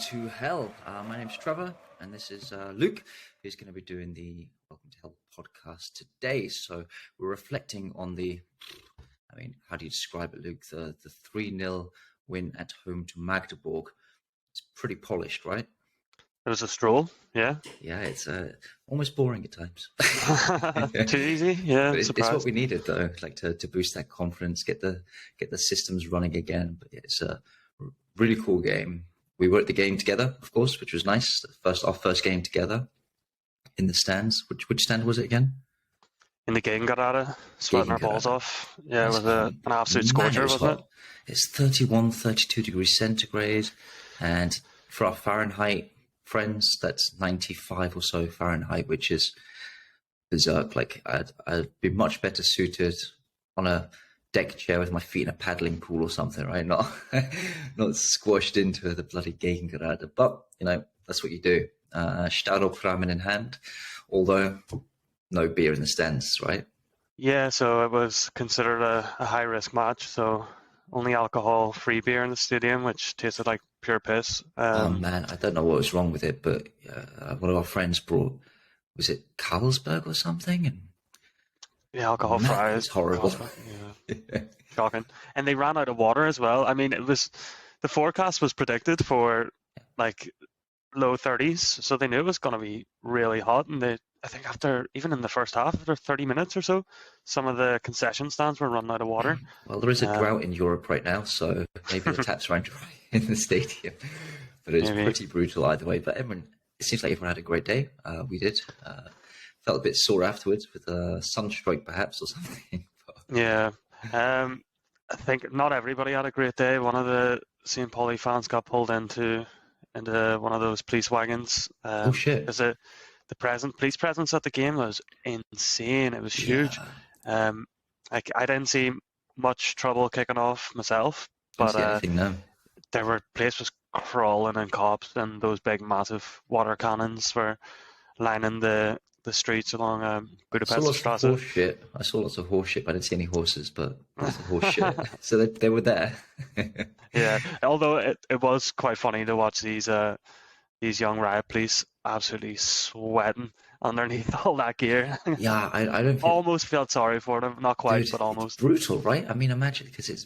to Hell. My name's Trevor, and this is Luke, who's going to be doing the Welcome to Hell podcast today. So we're reflecting on how do you describe it, Luke? The 3-0 win at home to Magdeburg. It's pretty polished, right? It was a stroll, yeah. Yeah, it's almost boring at times. Too easy, yeah. But it's what we needed, though, like to boost that confidence, get the systems running again. But yeah, it's a really cool game. We were at the game together, of course, which was nice. Our first game together in the stands. Which stand was it again? In the Gegengerade, sweating our balls off. Yeah, it was an absolute scorcher, wasn't it? It's 31, 32 degrees centigrade. And for our Fahrenheit friends, that's 95 or so Fahrenheit, which is berserk. Like, I'd be much better suited on a deck chair with my feet in a paddling pool or something, right? Not squashed into the bloody Gegengerade. But, that's what you do. Stahlrahmen in hand, although no beer in the stands, right? Yeah, so it was considered a high-risk match, so only alcohol-free beer in the stadium, which tasted like pure piss. Oh, man, I don't know what was wrong with it, but one of our friends brought, was it Carlsberg or something? And the alcohol fries. It's horrible. Yeah. Shocking. And they ran out of water as well. I mean, the forecast was predicted for like low 30s, so they knew it was going to be really hot. And I think even in the first half, after 30 minutes or so, some of the concession stands were running out of water. Well, there is a drought in Europe right now, so maybe the taps aren't dry in the stadium. But it's pretty brutal either way. But it seems like everyone had a great day. We did. Felt a bit sore afterwards with a sunstroke perhaps or something. Yeah. I think not everybody had a great day. One of the St. Pauli fans got pulled into one of those police wagons. Oh, shit. Because the police presence at the game was insane. It was huge. Yeah. I didn't see much trouble kicking off myself, but the place was crawling in cops, and those big, massive water cannons were lining the streets along Budapest Strasse. I saw lots of horse shit. I didn't see any horses, but lots of horse shit. So they were there. Yeah, although it was quite funny to watch these young riot police absolutely sweating underneath all that gear. Yeah, I don't almost felt sorry for them. Not quite, dude, but almost. It's brutal, right? I mean, imagine, because it's,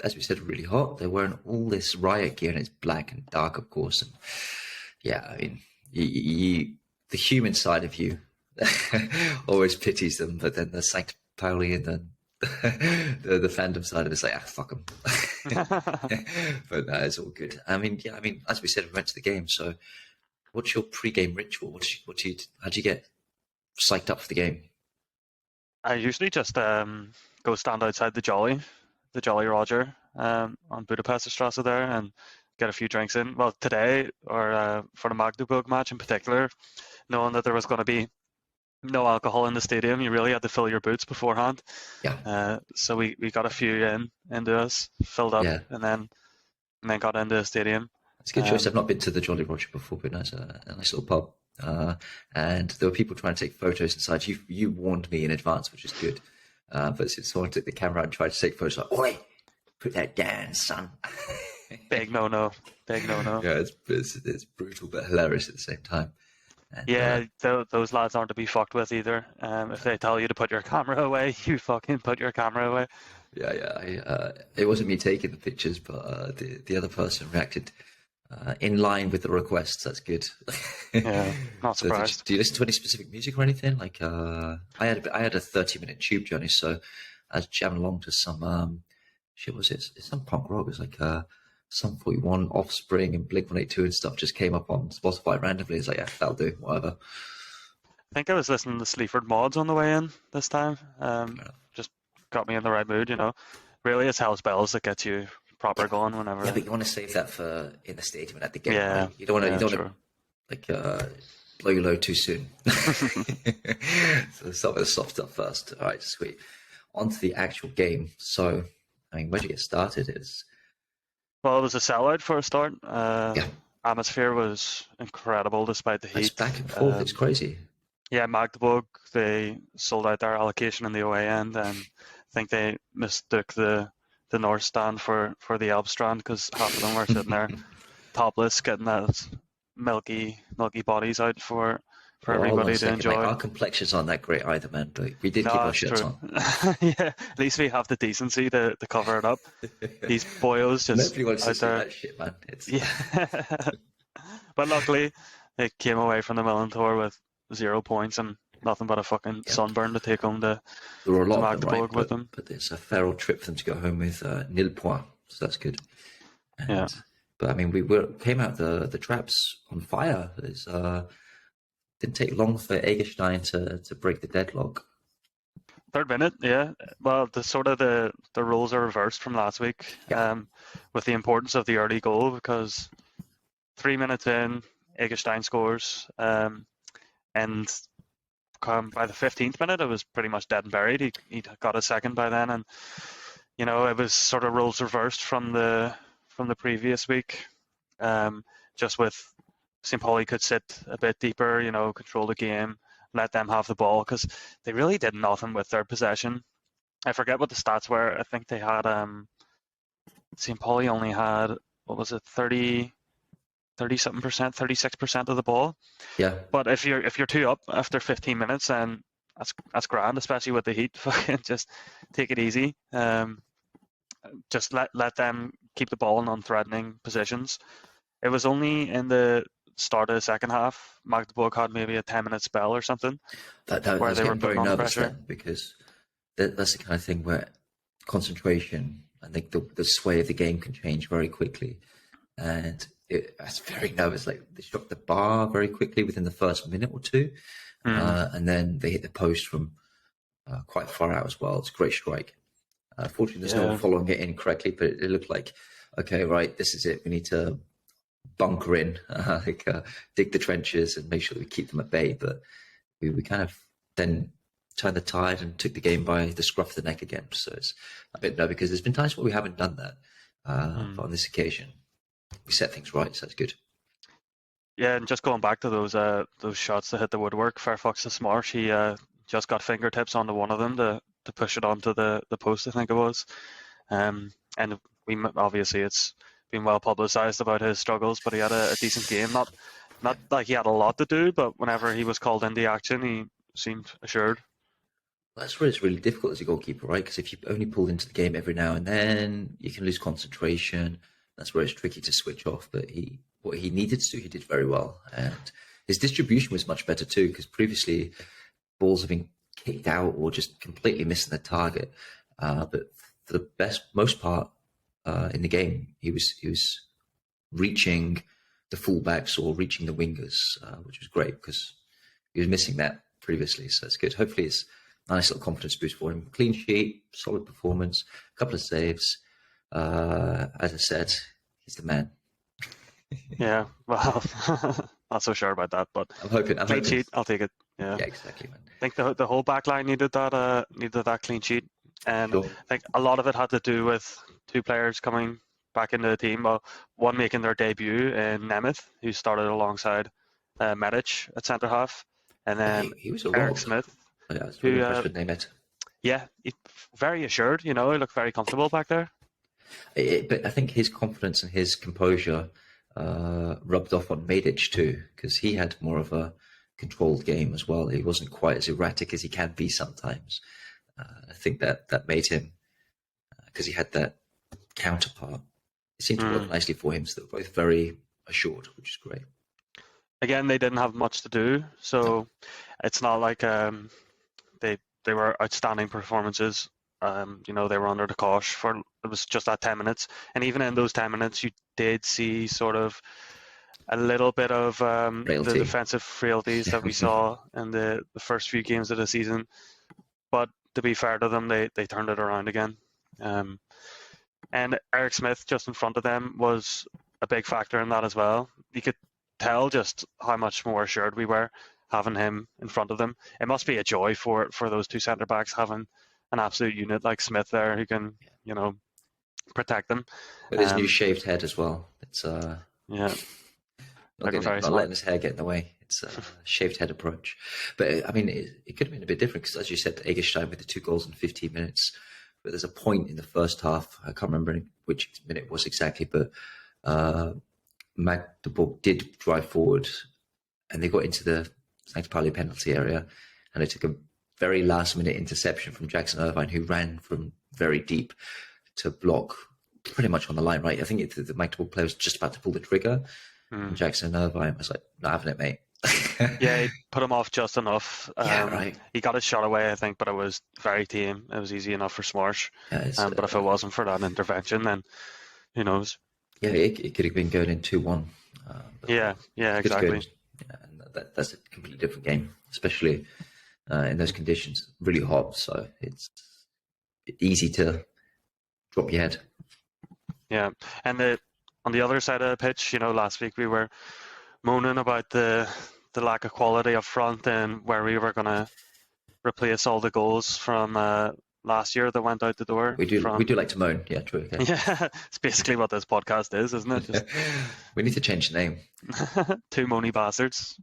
as we said, really hot. They're wearing all this riot gear, and it's black and dark, of course. And yeah, I mean, the human side of you always pities them, but then the St. Pauli and then the fandom side of it's like, fuck them. But no, it's all good. I mean, as we said, we went to the game. So, what's your pre-game ritual? How'd you get psyched up for the game? I usually just go stand outside the Jolly Roger on Budapest Strasse there and get a few drinks in. Well, today, or for the Magdeburg match in particular, knowing that there was going to be no alcohol in the stadium, you really had to fill your boots beforehand. Yeah. So we got a few into us, filled up, and then got into the stadium. It's a good choice. I've not been to the Jolly Roger before, but it's a nice little pub. And there were people trying to take photos inside. You warned me in advance, which is good. But since someone took the camera and tried to take photos, like, oi, put that down, son. Big no-no. Yeah, it's brutal but hilarious at the same time. And, those lads aren't to be fucked with either. If they tell you to put your camera away, you fucking put your camera away. Yeah. It wasn't me taking the pictures, but the other person reacted in line with the requests. That's good. Yeah, not surprised. So do you listen to any specific music or anything? Like, I had a 30-minute tube journey, so I was jamming along to some shit. Was it? It's some punk rock. It was like Sum 41, Offspring, and Blink-182 and stuff just came up on Spotify randomly. It's like, yeah, that'll do, whatever. I think I was listening to Sleaford Mods on the way in this time. Just got me in the right mood, Really, it's Hell's Bells that gets you proper going whenever. Yeah, but you want to save that for in the stadium and at the game. Yeah, right? You don't want to blow your load too soon. So start with the soft stuff first. All right, sweet. On to the actual game. So, where'd you get started? Well, it was a sellout for a start. Atmosphere was incredible despite the heat. It's back and forth. It's crazy. Yeah, Magdeburg, they sold out their allocation in the away end, and I think they mistook the North stand for the Elb stand because half of them were sitting there. topless, getting that milky bodies out for Well, hold on everybody a to second, mate. enjoy. Our complexions aren't that great either, man. But we did No, keep our that's shirts true. on. Yeah, at least we have the decency to cover it up. These boyos just Nobody wants to out see there. that shit, man. It's Yeah. But luckily, they came away from the Millen Tour with 0 points and nothing but a fucking yep. sunburn to take home There were a to lot of them, right? Magdeburg with them. But it's a feral trip for them to go home with nil points, so that's good. And, Yeah. But I mean, came out the traps on fire. It didn't take long for Egerstein to break the deadlock. Third minute, yeah. Well, the roles are reversed from last week, Yeah. with the importance of the early goal, because 3 minutes in, Egerstein scores, and by the 15th minute, it was pretty much dead and buried. He got a second by then, and it was sort of roles reversed from the previous week. Just with St. Pauli could sit a bit deeper, control the game, let them have the ball, because they really did nothing with their possession. I forget what the stats were. I think they had St. Pauli only had, what was it, 30 something percent, 36% of the ball. Yeah. But if you're two up after 15 minutes, then that's grand, especially with the heat. Fucking just take it easy. Just let them keep the ball in unthreatening positions. It was only in the start of the second half, Magdeburg had maybe a 10-minute spell or something That where I was they were getting very putting on nervous pressure. then, because that's the kind of thing where concentration, I think the sway of the game can change very quickly. And I was very nervous. Like, they struck the bar very quickly within the first minute or two. And then they hit the post from quite far out as well. It's a great strike. Fortunately, there's no one following it in correctly, but it looked like, okay, right, this is it. We need to bunker in, dig the trenches and make sure that we keep them at bay. But we kind of then turned the tide and took the game by the scruff of the neck again. So it's a bit nervous, because there's been times where we haven't done that. But on this occasion, we set things right, so that's good. Yeah, and just going back to those shots that hit the woodwork, Fairfax the Smarsh, he just got fingertips onto one of them to push it onto the post, I think it was. And obviously it's been well publicised about his struggles, but he had a decent game. Not like he had a lot to do, but whenever he was called into action, he seemed assured. That's where it's really difficult as a goalkeeper, right? Because if you only pull into the game every now and then, you can lose concentration. That's where it's tricky to switch off. But what he needed to do, he did very well. And his distribution was much better too, because previously balls have been kicked out or just completely missing the target. But for the most part in the game, he was reaching the fullbacks or reaching the wingers, which was great, because he was missing that previously. So that's good. Hopefully it's a nice little confidence boost for him. Clean sheet, solid performance, a couple of saves. As I said, he's the man. Yeah, well, not so sure about that, but I'm hoping. clean sheet, I'll take it. Yeah, exactly, man. I think the whole back line needed that clean sheet, and Sure. I think a lot of it had to do with two players coming back into the team. Well, one making their debut in Nemeth, who started alongside Medic at centre half, and then He was a Eric rock. Smith. Yeah, I was really impressed with Nemeth. Yeah, very assured. He looked very comfortable back there. But I think his confidence and his composure rubbed off on Medic too, because he had more of a controlled game as well. He wasn't quite as erratic as he can be sometimes. I think that made him, because he had that counterpart. It seemed to work nicely for him. So they're both very assured, which is great. Again, they didn't have much to do, so it's not like they were outstanding performances. They were under the cosh for, it was just that 10 minutes, and even in those 10 minutes, you did see sort of a little bit of the defensive frailties that we saw in the first few games of the season. But to be fair to them, they turned it around again. And Eric Smith just in front of them was a big factor in that as well. You could tell just how much more assured we were having him in front of them. It must be a joy for those two centre backs having an absolute unit like Smith there who can, protect them. With his new shaved head as well. It's yeah, not letting his hair get in the way. It's a shaved head approach. But I mean, it could have been a bit different, because as you said, Egerstein with the 2 goals in 15 minutes. But there's a point in the first half, I can't remember which minute it was exactly, but Magdeburg did drive forward, and they got into the St. Pauli penalty area, and it took a very last-minute interception from Jackson Irvine, who ran from very deep to block pretty much on the line, right? I think the Magdeburg player was just about to pull the trigger, and Jackson Irvine was like, not having it, mate. Yeah, he put him off just enough. Right. He got his shot away, I think, but it was very tame. It was easy enough for Smarsh. Yeah, But if it wasn't for that intervention, then who knows? Yeah, it could have been going in 2-1. Yeah, exactly. Yeah, and that's a completely different game, especially in those conditions. Really hot, so it's easy to drop your head. Yeah, and on the other side of the pitch, last week we were moaning about the lack of quality up front and where we were going to replace all the goals from last year that went out the door. We do like to moan. Yeah, true. Okay. Yeah, it's basically what this podcast is, isn't it? Just we need to change the name. Two moany bastards.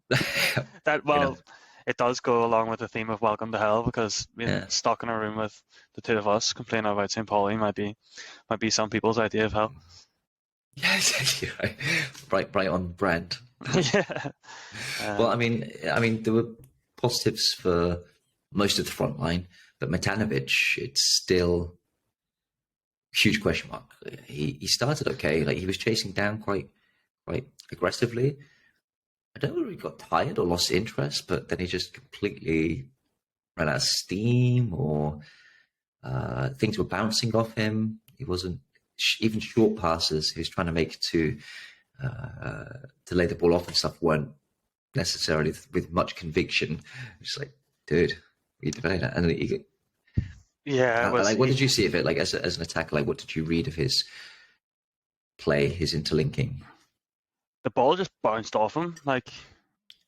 It does go along with the theme of Welcome to Hell, because stuck in a room with the two of us complaining about St. Pauli might be some people's idea of hell. Yeah, exactly right. Right on brand. Yeah. Well, I mean, there were positives for most of the front line, but Matanovic, it's still a huge question mark. He started okay, like he was chasing down quite aggressively. I don't know if he got tired or lost interest, but then he just completely ran out of steam, or things were bouncing off him. He wasn't even short passes he was trying to make to lay the ball off and stuff weren't necessarily with much conviction. It's like, dude, you delayed that, and what did you see of it? Like as an attacker, like what did you read of his play, his interlinking? The ball just bounced off him, like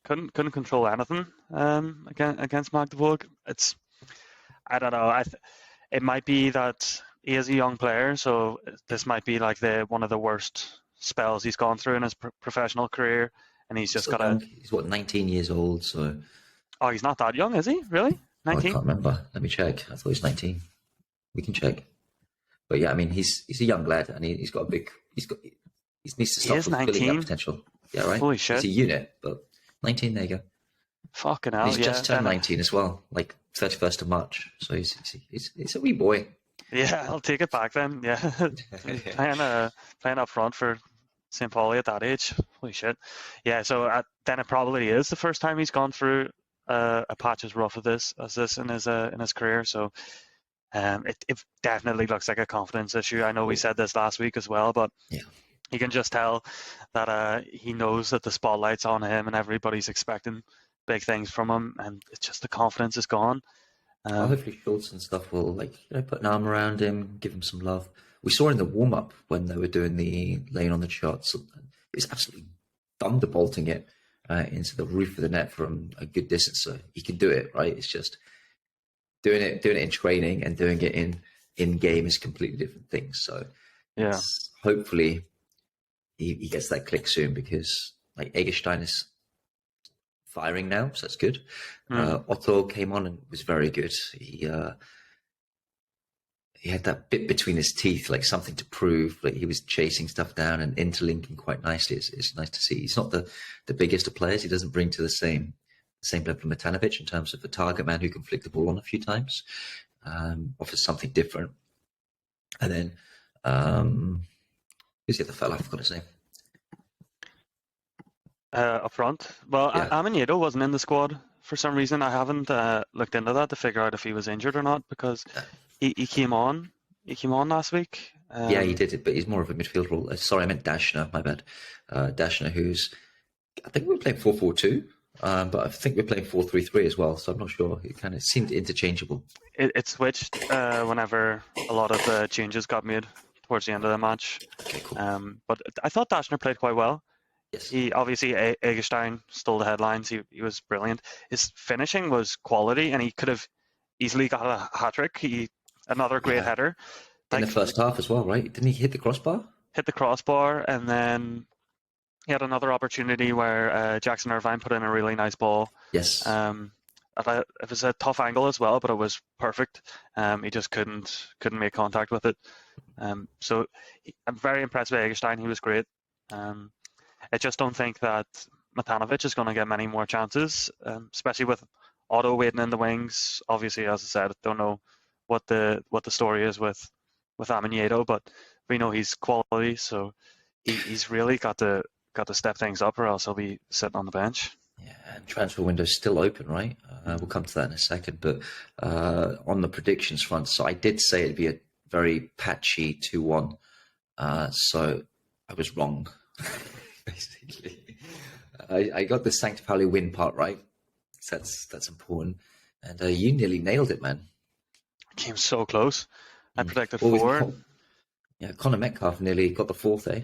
couldn't control anything against Magdeburg. I don't know. It might be that he is a young player, so this might be like one of the worst spells he's gone through in his professional career, and he's just got He's 19 years old, so. Oh, he's not that young, is he? Really? 19? I can't remember. Let me check. I thought he was 19. We can check. But yeah, I mean, he's a young lad, and he needs to start fulfilling that potential. Yeah, right. Holy shit! He's a unit, but 19. There you go. Fucking hell! He's just turned 19 as well, like 31st of March. So he's a wee boy. Yeah, I'll take it back then. Yeah, playing up front for St. Pauli at that age. Holy shit! Yeah, so then it probably is the first time he's gone through a patch as rough as this in his career. So it definitely looks like a confidence issue. I know we said this last week as well, but yeah. You can just tell that he knows that the spotlight's on him and everybody's expecting big things from him, and it's just the confidence is gone. Hopefully Schultz and stuff will put an arm around him, give him some love. We saw in the warm-up when they were doing the laying on the shots, it was absolutely thunderbolting it into the roof of the net from a good distance. So he can do it, right? It's just doing it in training and doing it in game is completely different things. So yeah, hopefully he gets that click soon, because like Eggestein is firing now, so that's good. Otto came on and was very good. He had that bit between his teeth, like something to prove. Like he was chasing stuff down and interlinking quite nicely. It's nice to see. He's not the biggest of players. He doesn't bring to the same level of Matanovic in terms of a target man who can flick the ball on a few times. Offers something different. And then who's the other fella? I forgot his name. Up front. Well, yeah. Amanido wasn't in the squad for some reason. I haven't looked into that to figure out if he was injured or not, because he came on. He came on last week. Yeah, he did it, but he's more of a midfield role. Sorry, I meant Dashner. My bad. Dashner, who's I think we were playing 4-4-2, but I think we're playing 4-3-3 as well. So I'm not sure. It kind of seemed interchangeable. It switched whenever a lot of the changes got made towards the end of the match. Okay, cool. But I thought Dashner played quite well. Yes. He obviously Eggestein stole the headlines. He was brilliant. His finishing was quality, and he could have easily got a hat trick. Another great header in the first half as well, right? Didn't he hit the crossbar? Hit the crossbar, and then he had another opportunity where Jackson Irvine put in a really nice ball. Yes. It was a tough angle as well, but it was perfect. He just couldn't make contact with it. So I'm very impressed with Eggestein. He was great. I just don't think that Matanovic is going to get many more chances, especially with Otto waiting in the wings. Obviously, as I said, don't know what the story is with Aminiato, but we know he's quality, so he's really got to step things up, or else he'll be sitting on the bench. Yeah, and transfer window's still open, right? We'll come to that in a second. But on the predictions front, so I did say it'd be a very patchy 2-1. So I was wrong, basically. I got the Sancta Pauli win part right. So that's important. And you nearly nailed it, man. Came so close. I predicted Well, 4. Yeah, Connor Metcalf nearly got the 4th, eh?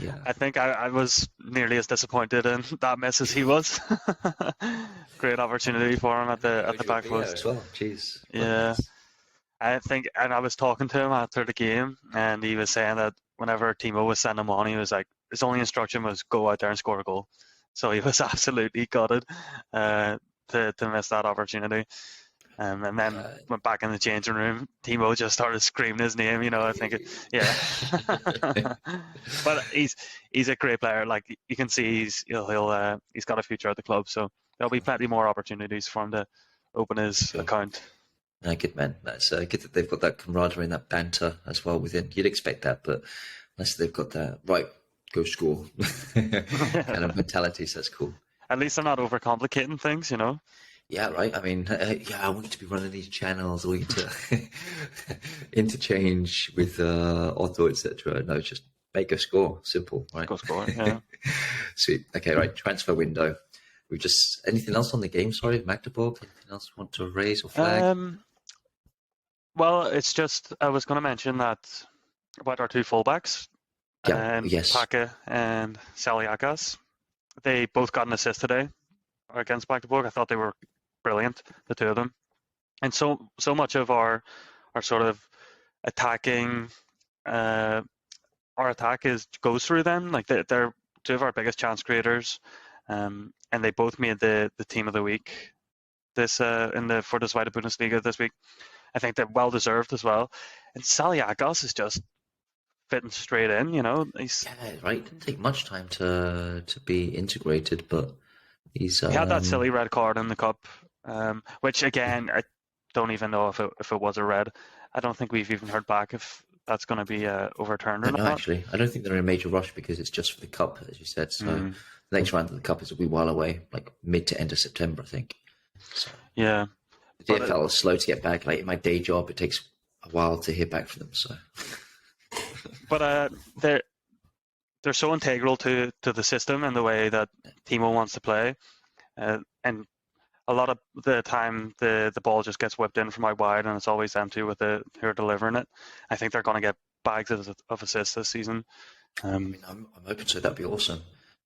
Yeah. I think I was nearly as disappointed in that miss as he was. Great opportunity for him at the back post as well. Jeez. Yeah, I think, and I was talking to him after the game, and he was saying that whenever Timo was sending him on, he was like, his only instruction was go out there and score a goal. So he was absolutely gutted to miss that opportunity. And then went back in the changing room. Timo just started screaming his name. I think, yeah. But he's a great player. Like, you can see he's got a future at the club. So there'll be plenty more opportunities for him to open his account. No, good, man. That's good that they've got that camaraderie and that banter as well within. You'd expect that, but unless they've got that right, go score kind of mentality, so that's cool. At least they're not overcomplicating things, Yeah, right. I mean, I want you to be running these channels, or you to interchange with Otto, etc. No, just make a score. Simple, right? Go score, yeah. Sweet. Okay, right. Transfer window. Anything else on the game? Sorry, Magdeburg. Anything else you want to raise or flag? Well, it's just I was going to mention that about our 2 fullbacks. Yes. Paka and Saliakas. They both got an assist today against Magdeburg. I thought they were brilliant, the 2 of them. And so much of our sort of attacking, our attack goes through them. Like, they're 2 of our biggest chance creators, and they both made the team of the week for the Zweite Bundesliga this week. I think they're well deserved as well. And Saliakas is just fitting straight in. He's right. Didn't take much time to be integrated, but he had that silly red card in the cup, which again I don't even know if it was a red. I don't think we've even heard back if that's going to be overturned or not. No, actually, I don't think they're in a major rush because it's just for the cup, as you said. So the next round of the cup is a wee while away, like mid to end of September, I think. So, yeah. The DFL is slow to get back. Like in my day job, it takes a while to hear back from them. So, but they're so integral to the system and the way that Timo wants to play, and a lot of the time the ball just gets whipped in from out wide, and it's always them two who are delivering it. I think they're going to get bags of assists this season. I'm open to it. That'd be awesome.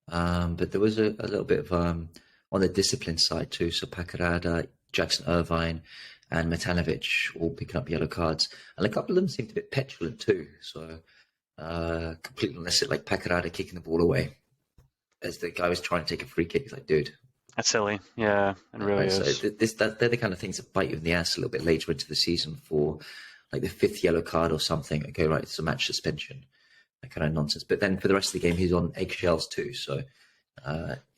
But there was a little bit of on the discipline side too. So Pakarada, Jackson Irvine, and Matanovic all picking up yellow cards, and a couple of them seemed a bit petulant too. So completely illicit, like Pakarada kicking the ball away as the guy was trying to take a free kick. He's like, dude, that's silly. Yeah, it really is. So they're the kind of things that bite you in the ass a little bit later into the season for like the 5th yellow card or something. Okay, right, it's a match suspension. That kind of nonsense. But then for the rest of the game, he's on eggshells too. So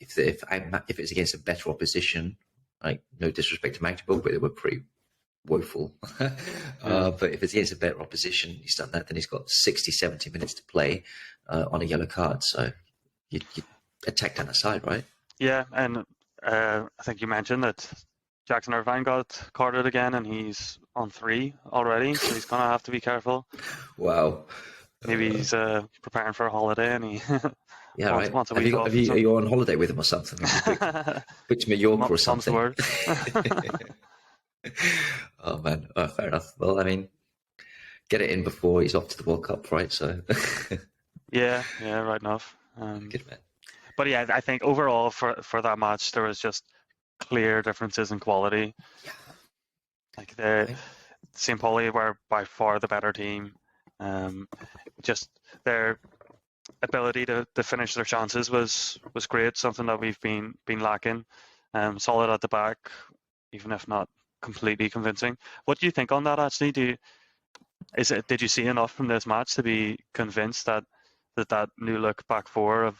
if it's against a better opposition, like no disrespect to Magdeburg, but they were pretty woeful. But if it's against a better opposition, he's done that, then he's got 60, 70 minutes to play on a yellow card. So you attack down the side, right? Yeah, and I think you mentioned that Jackson Irvine got carded again, and he's on 3 already, so he's going to have to be careful. Wow. Maybe he's preparing for a holiday, and he wants a week off. Are you on holiday with him or something? Which to Mallorca or something? Oh, man. Oh, fair enough. Well, I mean, get it in before he's off to the World Cup, right? So. yeah, right enough. Good, man. But yeah, I think overall for that match, there was just clear differences in quality. Yeah. Like St. Pauli were by far the better team. Just their ability to finish their chances was great, something that we've been lacking. Solid at the back, even if not completely convincing. What do you think on that, actually? Did you see enough from this match to be convinced that new look back four of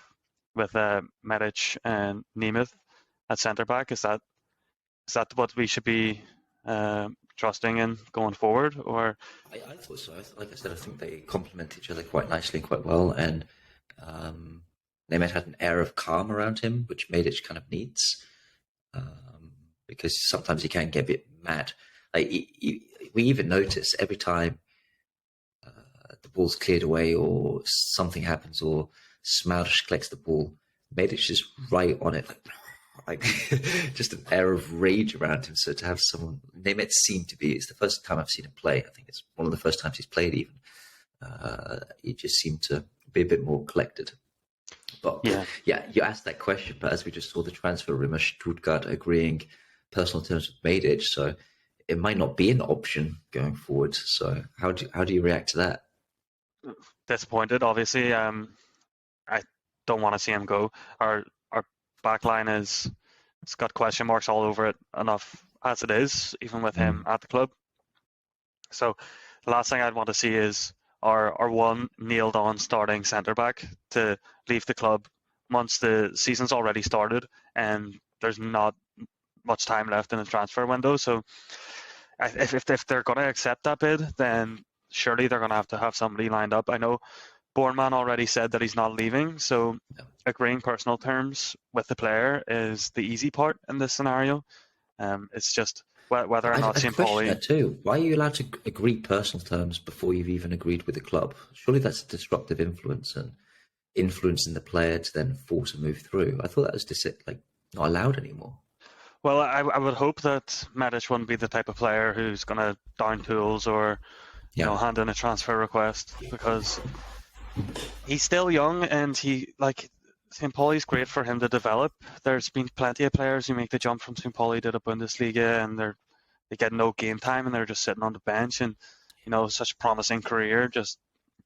with Medic and Nemeth at centre back. Is that what we should be trusting in going forward? Or I thought so. Like I said, I think they complement each other quite nicely, quite well, and Nemeth had an air of calm around him, which Medic kind of needs, because sometimes he can get a bit mad. Like we even notice every time the ball's cleared away or something happens or Smash collects the ball, Medic is right on it, like just an air of rage around him. So to have someone, Nemeth seemed to be, it's the first time I've seen him play. I think it's one of the first times he's played even. He just seemed to be a bit more collected. But yeah, you asked that question, but as we just saw the transfer rumour, Stuttgart agreeing personal terms with Medic, so it might not be an option going forward. So how do you react to that? Disappointed, obviously. I don't want to see him go. Our backline it's got question marks all over it enough as it is, even with him at the club. So the last thing I'd want to see is our one nailed on starting centre back to leave the club once the season's already started and there's not much time left in the transfer window. So if they're going to accept that bid, then surely they're going to have somebody lined up. I know Bornman already said that he's not leaving, so agreeing personal terms with the player is the easy part in this scenario. It's just whether or not St. Pauli... that too. Why are you allowed to agree personal terms before you've even agreed with the club? Surely that's a disruptive influence and influencing the player to then force a move through. I thought that was not allowed anymore. Well, I would hope that Medic wouldn't be the type of player who's going to down tools or hand in a transfer request, because he's still young and St. Pauli's great for him to develop. There's been plenty of players who make the jump from St. Pauli to the Bundesliga and they get no game time and they're just sitting on the bench, and such a promising career, just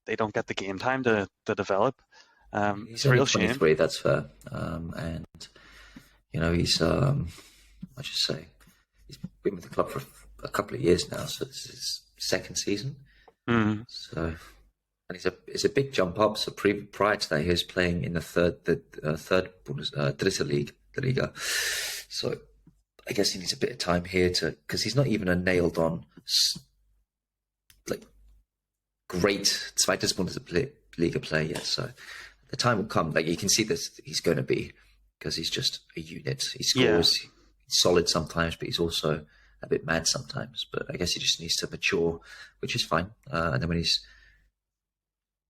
they don't get the game time to develop. He's only 23, that's fair. And he's I should say he's been with the club for a couple of years now, so this is his second season. Mm-hmm. So, and it's a big jump up. So prior to that, he was playing in the third Dritte League, the Liga. So I guess he needs a bit of time here because he's not even a nailed on great Zweites Bundesliga player yet. So the time will come. Like you can see this, he's going to be, because he's just a unit. He scores. He's solid sometimes, but he's also a bit mad sometimes. But I guess he just needs to mature, which is fine. And then when he's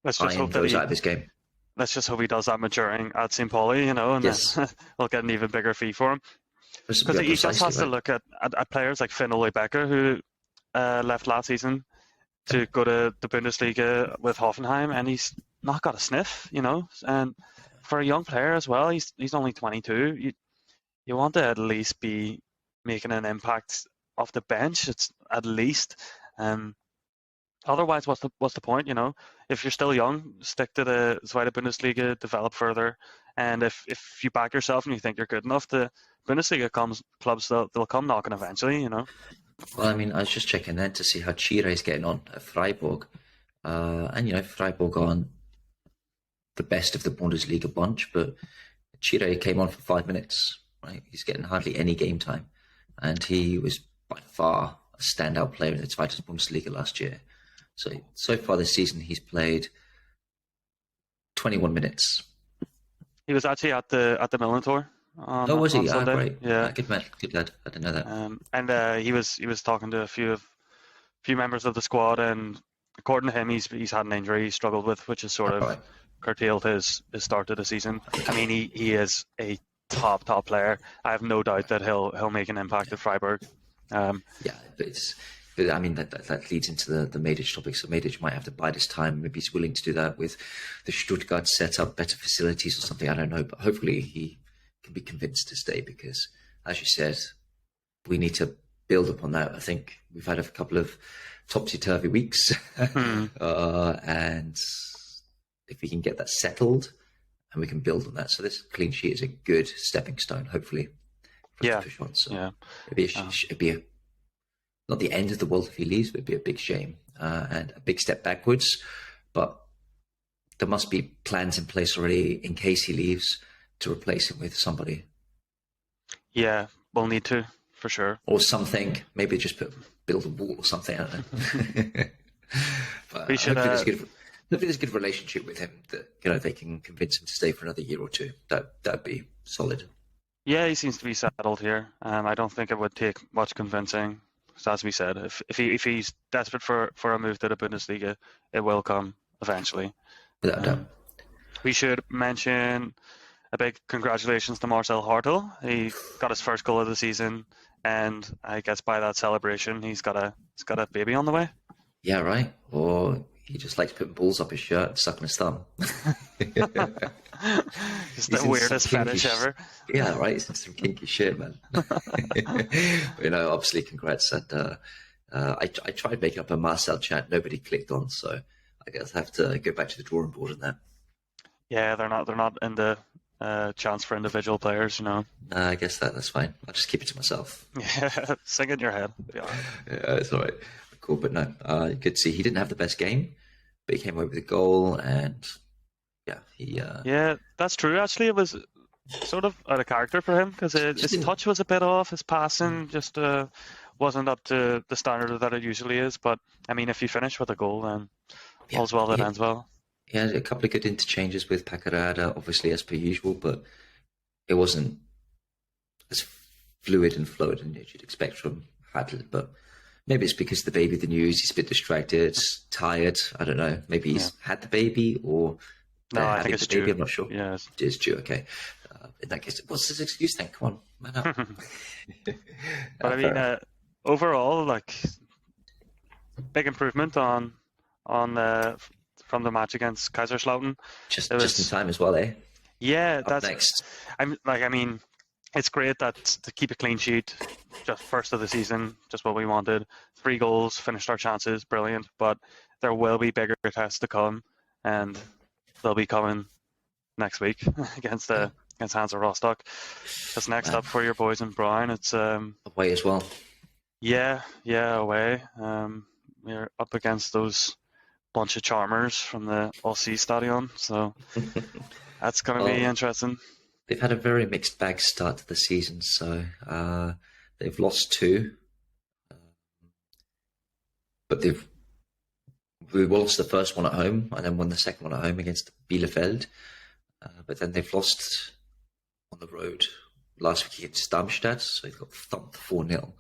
goes out of his game. Let's just hope he does that maturing at St. Pauli, and yes. Then we'll get an even bigger fee for him. Because he just has to look at players like Finn Ole Becker, who left last season to go to the Bundesliga with Hoffenheim, and he's not got a sniff, And for a young player as well, he's only 22. You want to at least be making an impact off the bench. It's at least. Otherwise, what's the point? If you're still young, stick to the Zweite Bundesliga, develop further, and if you back yourself and you think you're good enough, the Bundesliga clubs they'll come knocking eventually. Well, I mean, I was just checking then to see how Chire is getting on at Freiburg, and Freiburg aren't the best of the Bundesliga bunch, but Chire came on for 5 minutes. Right, he's getting hardly any game time, and he was by far a standout player in the Zweite Bundesliga last year. So far this season, he's played 21 minutes. He was actually at the Milan tour. Was he? Sunday. Great. Yeah, good man. Good lad. I didn't know that. And he was talking to a few members of the squad, and according to him, he's had an injury he struggled with, which has sort of curtailed his start to the season. I mean, he is a top player. I have no doubt that he'll make an impact at Freiburg. But I mean that leads into the Medic topic. So Medic might have to bide his time. Maybe he's willing to do that with the Stuttgart setup, better facilities or something. I don't know, but hopefully he can be convinced to stay, because, as you said, we need to build upon that. I think we've had a couple of topsy-turvy weeks, and if we can get that settled and we can build on that, so this clean sheet is a good stepping stone, hopefully, for us to push on. So it'd be not the end of the world if he leaves, but it'd be a big shame and a big step backwards. But there must be plans in place already in case he leaves, to replace him with somebody Yeah, we'll need to, for sure. or something. Maybe just build a wall or something. I don't know. But We should. hopefully there's a good relationship with him that they can convince him to stay for another year or two. That'd be solid. Yeah, he seems to be settled here. I don't think it would take much convincing. So as we said, if he's desperate for a move to the Bundesliga, it will come eventually. Without a doubt. We should mention a big congratulations to Marcel Hartl. He got his first goal of the season, and I guess by that celebration, he's got a baby on the way. Yeah, right. Or he just likes putting balls up his shirt and sucking his thumb. Just the weirdest fetish ever. Yeah, right. It's some kinky shit, man. But, obviously, congrats. And I tried making up a Marcel chant. Nobody clicked on, so I guess I have to go back to the drawing board on that. Yeah, they're not in the chance for individual players, I guess that's fine. I'll just keep it to myself. Yeah, sing it in your head. Yeah, it's all right. Cool, but no, you could see he didn't have the best game, but he came away with a goal, and Yeah, that's true. Actually, it was sort of out of character for him because his touch was a bit off. His passing just wasn't up to the standard that it usually is. But I mean, if you finish with a goal, then all's well that ends well. He had a couple of good interchanges with Pacarada, obviously as per usual, but it wasn't as fluid and flowing as you'd expect from Hadley. But maybe it's because the baby, the news, he's a bit distracted, tired. I don't know. Maybe he's had the baby or no, I think it's the baby. due. I'm not sure. Yeah, it's due. Okay. In that case, what's his excuse then? Come on, man up. But I mean, overall, like big improvement on from the match against Kaiserslautern. Just in time as well, eh? Yeah, Up next. I mean, it's great that to keep a clean sheet, just first of the season, just what we wanted. 3 goals, finished our chances, brilliant. But there will be bigger tests to come, and they'll be coming next week against Hansa Rostock. That's next up for your boys in Brown. It's away as well. Yeah, away. We're up against those bunch of charmers from the Aussie Stadion, so that's going to be interesting. They've had a very mixed bag start to the season, so they've lost 2, but we lost the first one at home and then won the second one at home against Bielefeld, but then they've lost on the road last week against Darmstadt, so they got thumped 4-0.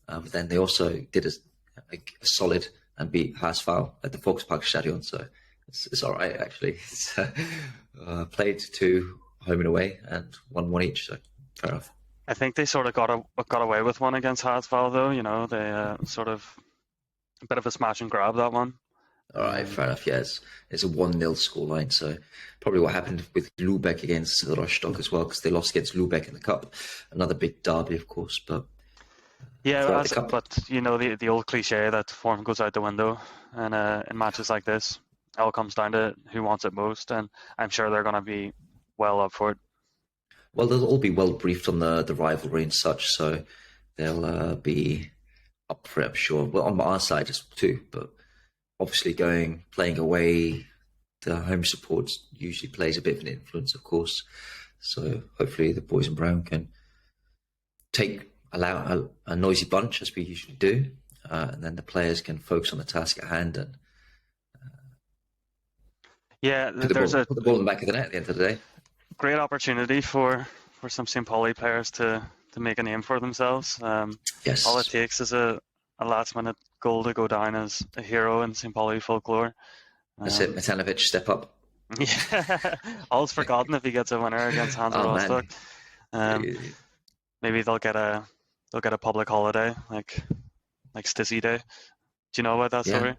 But then they also did a solid and beat HSV at the Volksparkstadion, so it's all right actually. It's played 2 home and away and 1 each, so fair enough. I think they sort of got away with one against HSV though. They sort of a bit of a smash and grab that one. All right, fair enough. Yes, it's a 1-0 scoreline, so probably what happened with Lübeck against Rostock as well, because they lost against Lübeck in the cup. Another big derby, of course, but. Yeah, but the old cliche that form goes out the window, and in matches like this, it all comes down to who wants it most, and I'm sure they're going to be well up for it. Well, they'll all be well briefed on the rivalry and such, so they'll be up for it, I'm sure. Well, on our side too, but obviously playing away, the home support usually plays a bit of an influence, of course. So hopefully the boys in brown can allow a noisy bunch, as we usually do, and then the players can focus on the task at hand and put the ball in the back of the net at the end of the day. Great opportunity for some St. Pauli players to make a name for themselves. Yes. All it takes is a last-minute goal to go down as a hero in St. Pauli folklore. That's it, Matanovic, step up. Yeah, all's forgotten if he gets a winner against Hansa Rostock. Maybe they'll get a public holiday like Stizzy Day. Do you know about that story?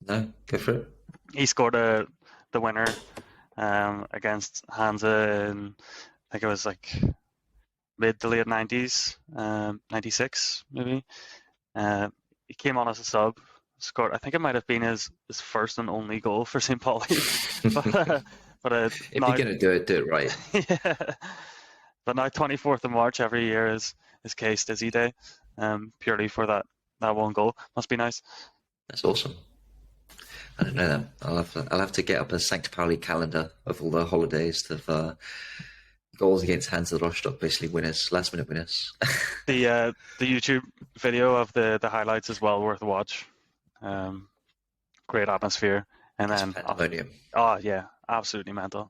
No, go for it. He scored the winner against Hansa in, I think it was like mid to late 90s, 96 maybe. He came on as a sub, scored. I think it might have been his first and only goal for St. Pauli. but if you're gonna do it right. Yeah. But now 24th of March every year is K Stizzy Day, purely for that one goal. Must be nice. That's awesome. I don't know that. I'll have to get up a St. Pauli calendar of all the holidays that goals against Hansa Rostock, basically winners, last minute winners. The YouTube video of the highlights is well worth a watch. Great atmosphere, and It's then pandemonium. oh yeah, absolutely mental.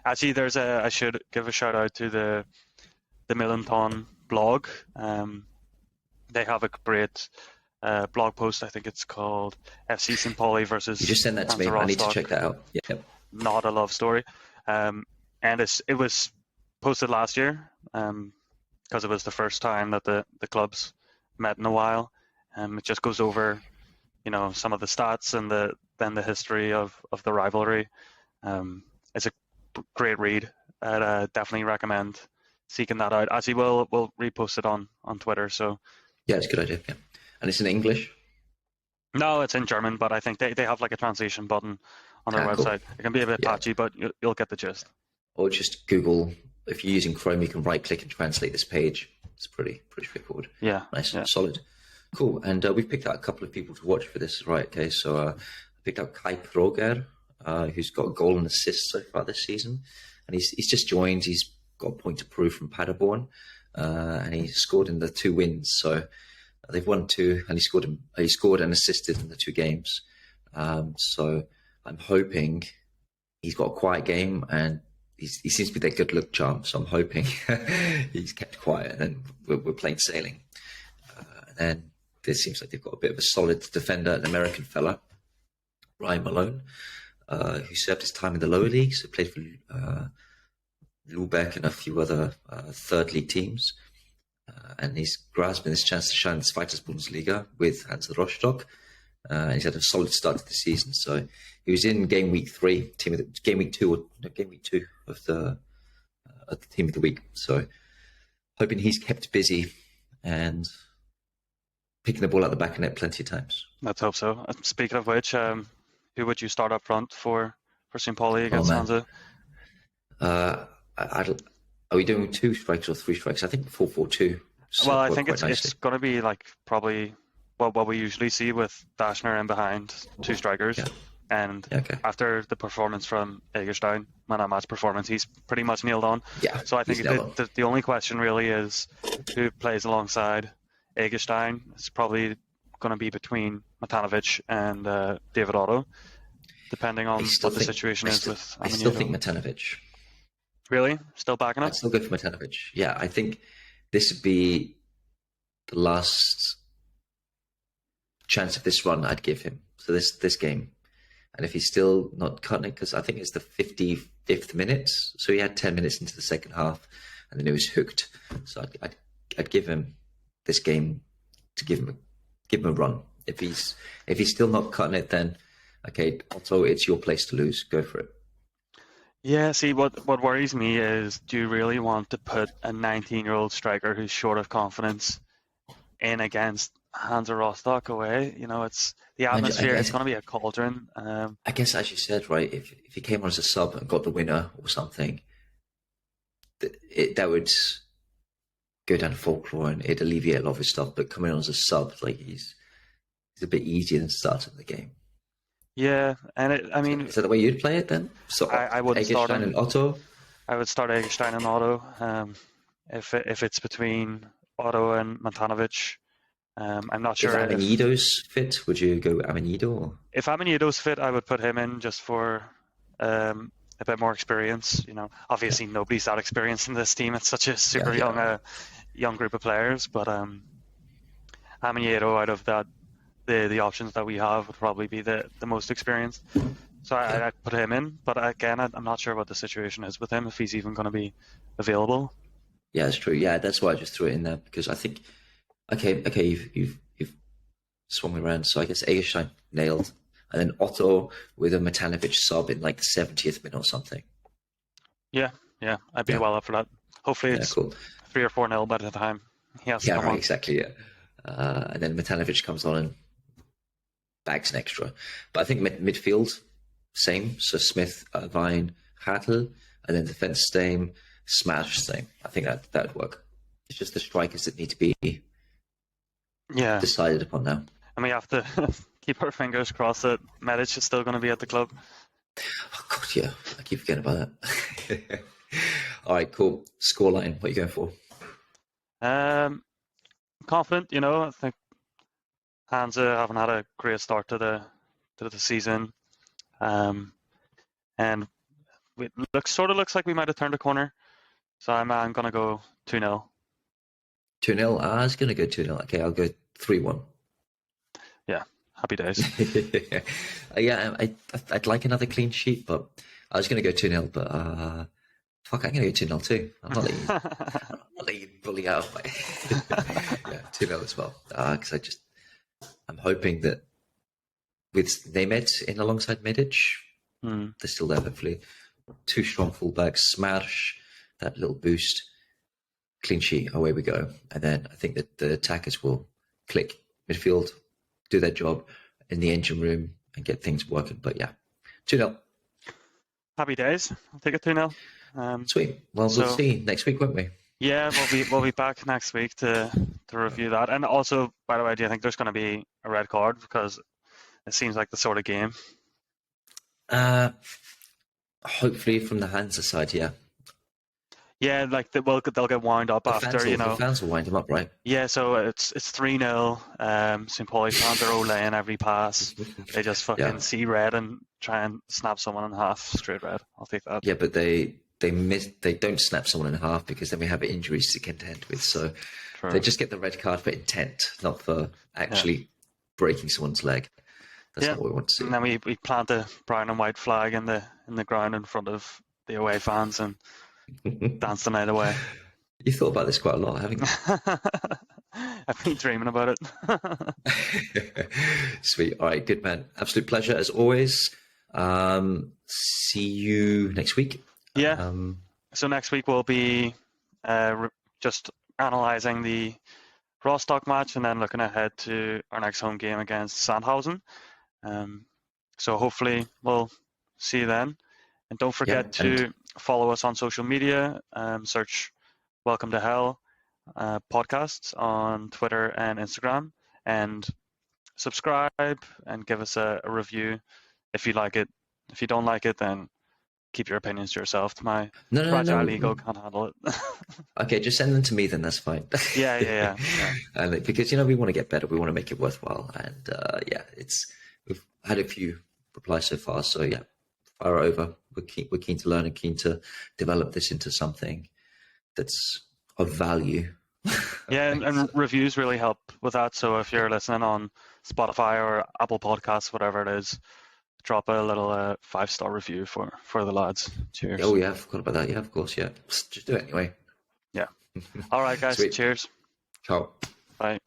Actually, I should give a shout out to the Millenton blog. They have a great blog post. I think it's called FC St. Pauli versus You just send that to me. Hansa I need to Rostock. check that out. Yeah. Not a love story. And it was posted last year because it was the first time that the clubs met in a while. It just goes over, some of the stats and then the history of the rivalry. It's a great read. I'd definitely recommend seeking that out. Actually, we'll repost it on Twitter. So Yeah, it's a good idea. Yeah. And it's in English. no, it's in German, but I think they have like a translation button on their Cool. website. It can be a bit Yeah. patchy, but you'll get the gist. Or just Google. If you're using Chrome, you can right click and translate this page. It's pretty straightforward. Yeah. Nice, Yeah. solid. Cool. And we've picked out a couple of people to watch for this, right? Okay, so I picked out Kai Proger, who's got a goal and assist so far this season. And he's just joined. He's got a point to prove from Paderborn. And he scored in the 2 wins. So they've won 2, and he scored and assisted in the 2 games. So I'm hoping he's got a quiet game, and he seems to be that good luck charm. So I'm hoping he's kept quiet, and we're plain sailing. And then it seems like they've got a bit of a solid defender, an American fella, Ryan Malone, who served his time in the lower leagues. So played for Lubeck and a few other third league teams. And he's grasping this chance to shine in the Zweites Bundesliga with Hansa Rostock. And he's had a solid start to the season. So he was in game week 3, game week 2 of the team of the week. So hoping he's kept busy and picking the ball out the back of net plenty of times. Let's hope so. Speaking of which, who would you start up front for St. Pauli against Hansa? Are we doing 2 strikes or 3 strikes? I think 4-4-2. Well, I think it's going to be like probably what we usually see with Dashner in behind 2 strikers. Yeah. And after the performance from Egerstein, man of match performance, he's pretty much nailed on. Yeah. So I think the only question really is who plays alongside Egerstein. It's probably going to be between Matanovic and David Otto, depending on what the situation is with Amanido. I still think Matanovic. Really? Still backing up? I'd still go for Matanovic. Yeah, I think this would be the last chance of this run I'd give him. So this game. And if he's still not cutting it, because I think it's the 55th minute, so he had 10 minutes into the second half, and then he was hooked. So I'd give him this game to give him a run. If he's still not cutting it, then okay, Otto, it's your place to lose. Go for it. Yeah, see, what worries me is, do you really want to put a 19-year-old striker who's short of confidence in against Hansa Rostock away? It's the atmosphere. It's going to be a cauldron. I guess, as you said, right, if he came on as a sub and got the winner or something, that would go down to folklore and it'd alleviate a lot of his stuff. But coming on as a sub, like he's a bit easier than starting the game. Yeah, and is that the way you'd play it then? So I wouldn't start him. And Otto. I would start Egerstein and Otto. If it's between Otto and Matanovic, I'm not sure. If Amanido's fit, would you go Amanido? Or? If Amanido's fit, I would put him in just for a bit more experience. Obviously nobody's that experienced in this team. It's such a super young group of players, but Amanido, out of that. The options that we have would probably be the most experienced. So I'd put him in, but again, I'm not sure what the situation is with him, if he's even going to be available. Yeah, that's true. Yeah, that's why I just threw it in there, because I think, okay, you've swung around. So I guess Egerstein nailed, and then Otto with a Matanovic sub in like the 70th minute or something. Yeah, I'd be well up for that. Hopefully it's cool. 3 or 4-0 by the time he has to come on. Exactly, yeah. And then Matanovic comes on and bags an extra. But I think midfield, same. So Smith, Vine, Hartl, and then defense same, Smash same. I think that would work. It's just the strikers that need to be decided upon now. And we have to keep our fingers crossed that Medic is still going to be at the club. Oh God, yeah. I keep forgetting about that. All right, cool. Scoreline, what are you going for? Confident, I think Hansa haven't had a great start to the season, and it looks like we might have turned a corner. So I'm gonna go 2-0. 2-0. I was going to go 2-0. Okay, I'll go 3-1. Yeah, happy days. Yeah, I'd like another clean sheet, but I was going to go 2-0, but fuck, I'm going to go 2-0 too. I'm not letting you bully out of my... Yeah, 2-0 as well. Because I'm hoping that with Nemeth in alongside Medic, they're still there, hopefully. Two strong fullbacks, smash, that little boost, clean sheet, away we go. And then I think that the attackers will click midfield, do their job in the engine room and get things working. But yeah, 2-0. Happy days. I'll take it 2-0. Sweet. Well, we'll see next week, won't we? Yeah, we'll be back next week to review that. And also, by the way, do you think there's going to be a red card? Because it seems like the sort of game. Hopefully from the Hansa side, yeah. Yeah, like they'll get wound up after, The fans will wind them up, right? Yeah, so it's 3-0. St. Pauli fans are laying every pass. They just fucking see red and try and snap someone in half straight red. I'll take that. Yeah, but they don't snap someone in half because then we have injuries to contend with. So they just get the red card for intent, not for actually breaking someone's leg. That's not what we want to see. And then we plant a brown and white flag in the ground in front of the away fans and dance the night away. You thought about this quite a lot, haven't you? I've been dreaming about it. Sweet. All right, good man. Absolute pleasure as always. See you next week. Yeah. So next week we'll be just analysing the Rostock match and then looking ahead to our next home game against Sandhausen. So hopefully we'll see you then. And don't forget to follow us on social media. Search Welcome to Hell podcasts on Twitter and Instagram. And subscribe and give us a review if you like it. If you don't like it, then keep your opinions to yourself. My fragile ego can't handle it. Okay, just send them to me then, that's fine. Yeah. And because, we want to get better. We want to make it worthwhile. And we've had a few replies so far. So yeah, fire over. We're keen to learn and keen to develop this into something that's of value. Yeah, and reviews really help with that. So if you're listening on Spotify or Apple Podcasts, whatever it is, drop a little 5-star review for the lads. Cheers. Oh yeah, I forgot about that. Yeah, of course. Yeah, just do it anyway. Yeah. All right, guys. Sweet. Cheers. Ciao. Bye.